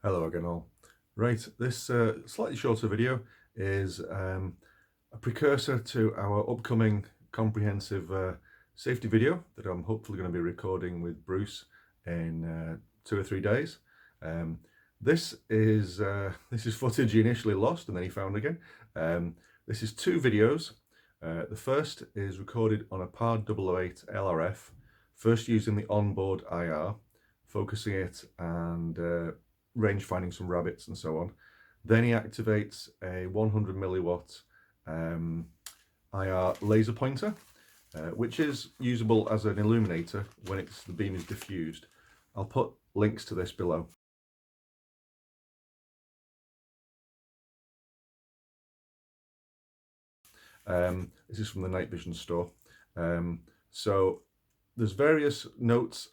Hello again all. Right, this slightly shorter video is a precursor to our upcoming comprehensive safety video that I'm hopefully going to be recording with Bruce in 2 or 3 days. This is footage he initially lost and then he found again. This is 2 videos. The first is recorded on a PARD008LRF, first using the onboard IR, focusing it and range finding some rabbits and so on. Then he activates a 100 milliwatt IR laser pointer, which is usable as an illuminator when the beam is diffused. I'll put links to this below. This is from the night vision store. So there's various notes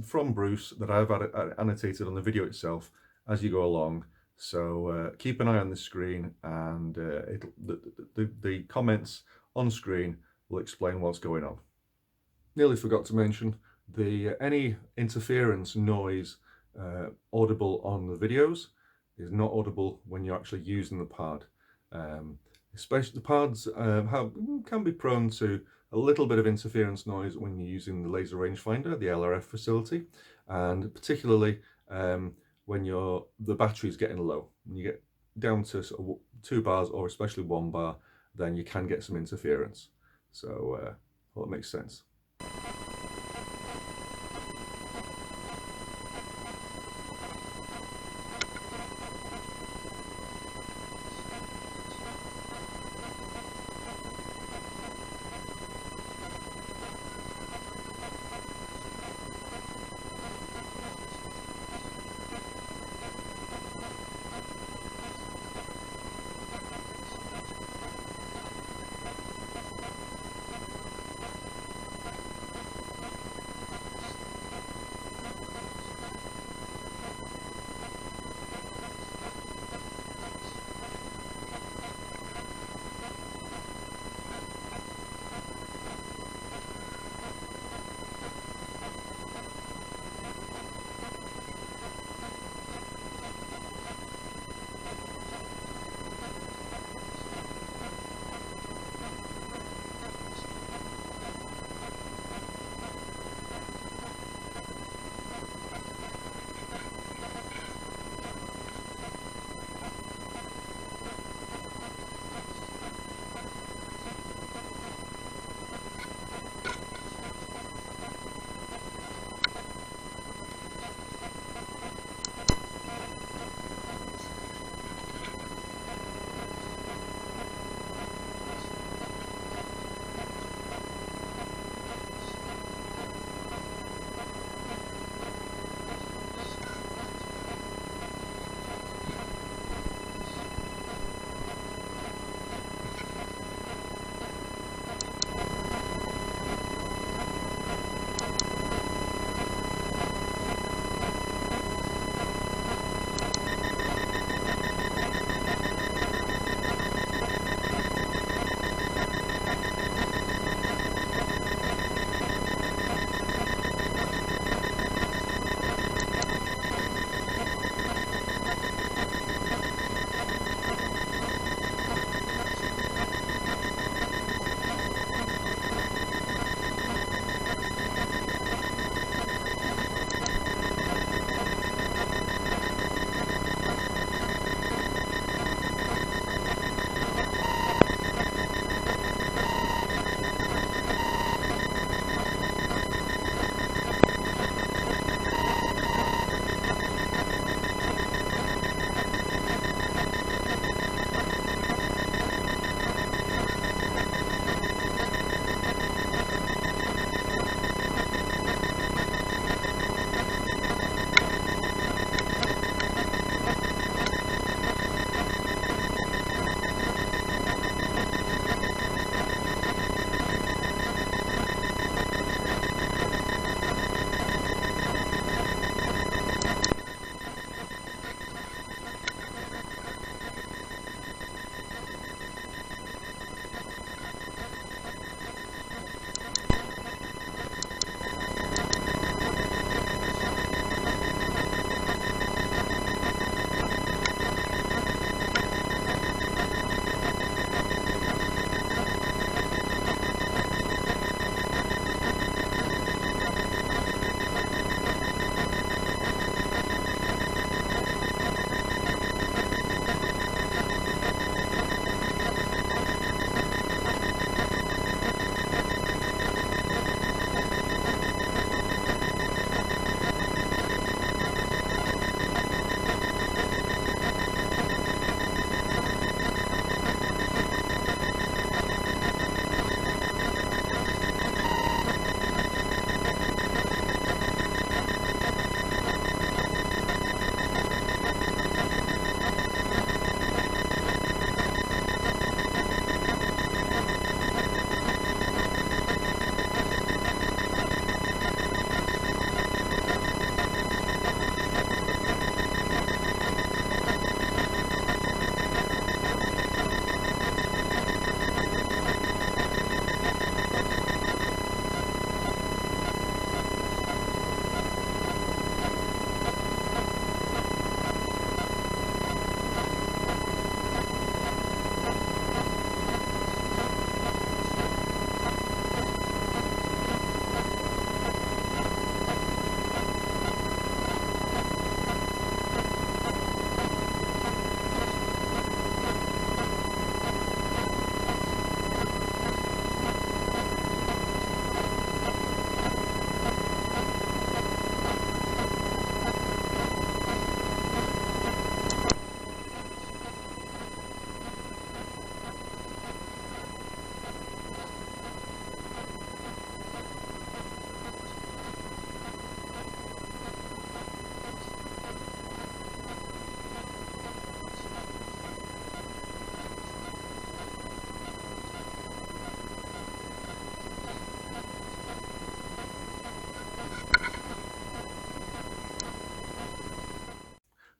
from Bruce that I've annotated on the video itself as you go along. So keep an eye on the screen, and the comments on screen will explain what's going on. Nearly forgot to mention any interference noise audible on the videos is not audible when you're actually using the PARD. Especially the PARDs can be prone to a little bit of interference noise when you're using the laser rangefinder, the LRF facility, and particularly when the battery is getting low. When you get down to sort of 2 bars or especially 1 bar, then you can get some interference. So well, it makes sense.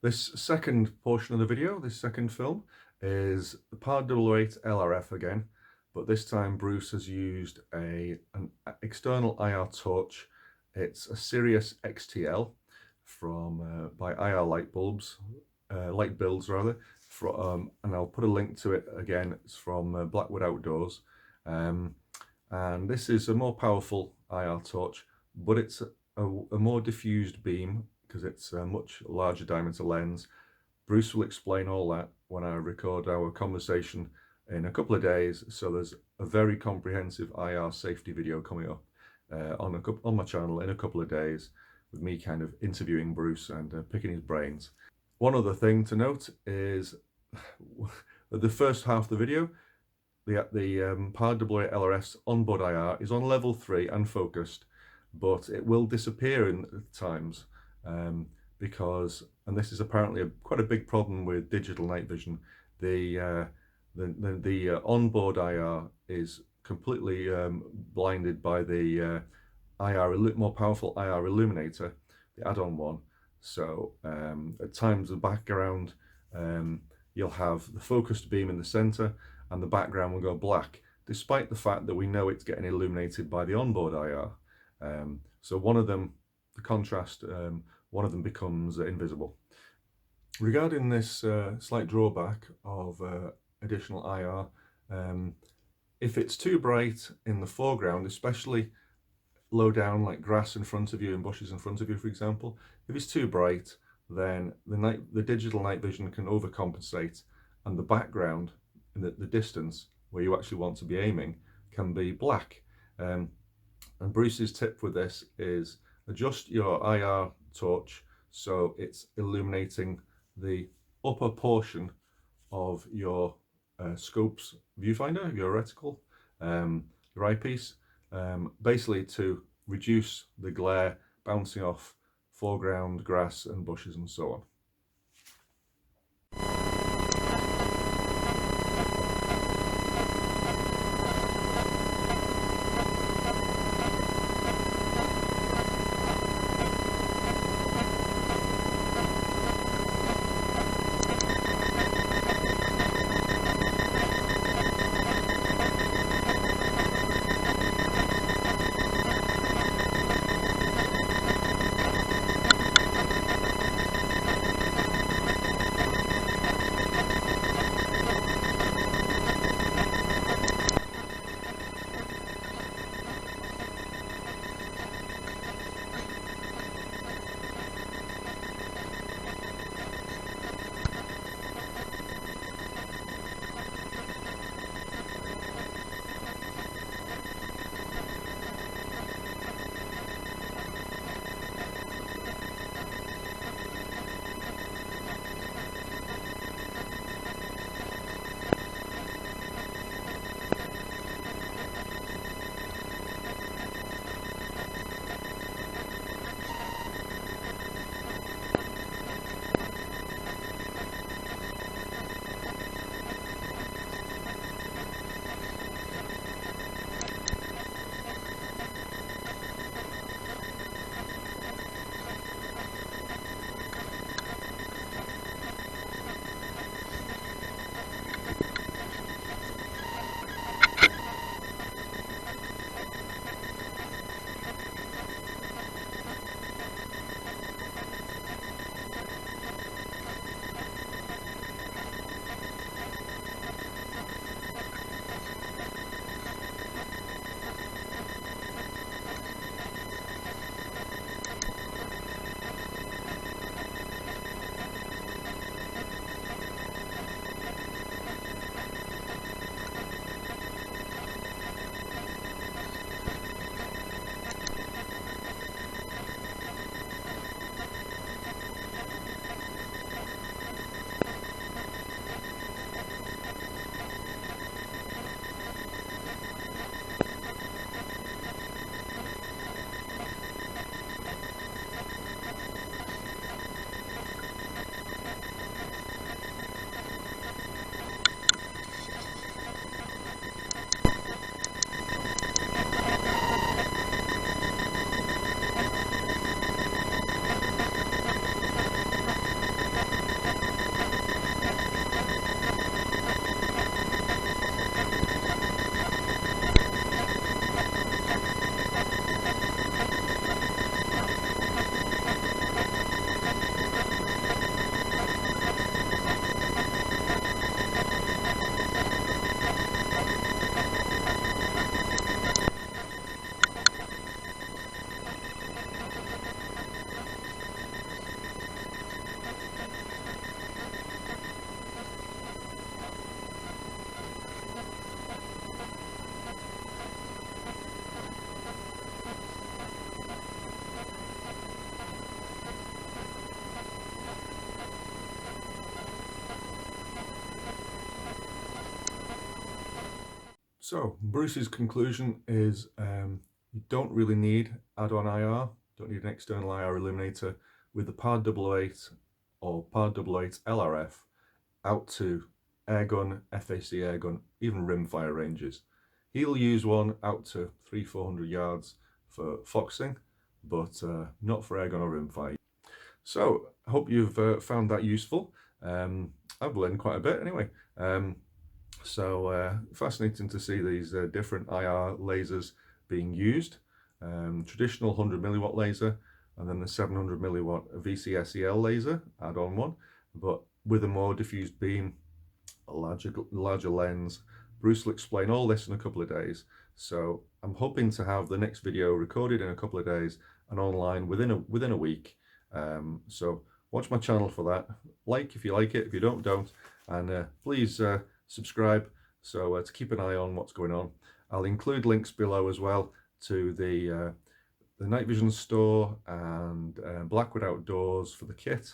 This second portion of the video, this second film, is the PARD008LRF again, but this time Bruce has used an external IR torch. It's a Sirius XTL from by IR light builds rather, and I'll put a link to it again. It's from Blackwood Outdoors, and this is a more powerful IR torch, but it's a more diffused beam because it's a much larger diameter lens. Bruce will explain all that when I record our conversation in a couple of days, so there's a very comprehensive IR safety video coming up on my channel in a couple of days, with me kind of interviewing Bruce and picking his brains. One other thing to note is the first half of the video, the PARD008LRF's onboard IR is on level 3 and focused, but it will disappear in times because, and this is apparently quite a big problem with digital night vision, the onboard IR is completely blinded by the more powerful IR Illuminator, the add-on one. So at times the background, you'll have the focused beam in the center and the background will go black, despite the fact that we know it's getting illuminated by the onboard IR. So one of them, the contrast, one of them becomes invisible. Regarding this slight drawback of additional IR, if it's too bright in the foreground, especially low down like grass in front of you and bushes in front of you, for example, if it's too bright, then the digital night vision can overcompensate, and the background in the distance where you actually want to be aiming can be black. And Bruce's tip with this is adjust your IR torch so it's illuminating the upper portion of your scope's viewfinder, your reticle, your eyepiece, basically to reduce the glare bouncing off foreground, grass and bushes and so on. So Bruce's conclusion is you don't really need add-on IR, don't need an external IR illuminator with the PARD008 or PARD008LRF out to Airgun, FAC Airgun, even Rimfire ranges. He'll use one out to 300-400 yards for foxing, but not for Airgun or Rimfire. So I hope you've found that useful. I've learned quite a bit anyway. So fascinating to see these different IR lasers being used. Traditional 100 milliwatt laser, and then the 700 milliwatt VCSEL laser, add-on one, but with a more diffused beam, a larger lens. Bruce will explain all this in a couple of days. So I'm hoping to have the next video recorded in a couple of days and online within a week. So watch my channel for that. Like if you like it, if you don't. And please subscribe so to keep an eye on what's going on. I'll include links below as well to the night vision store and Blackwood Outdoors for the kit.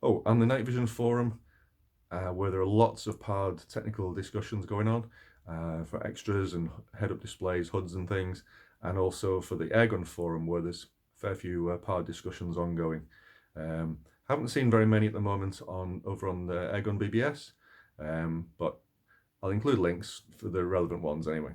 Oh, and the night vision forum where there are lots of PARD technical discussions going on for extras and head-up displays, hoods and things, and also for the Airgun forum where there's a fair few PARD discussions ongoing. Haven't seen very many at the moment over on the Airgun BBS, but I'll include links for the relevant ones anyway.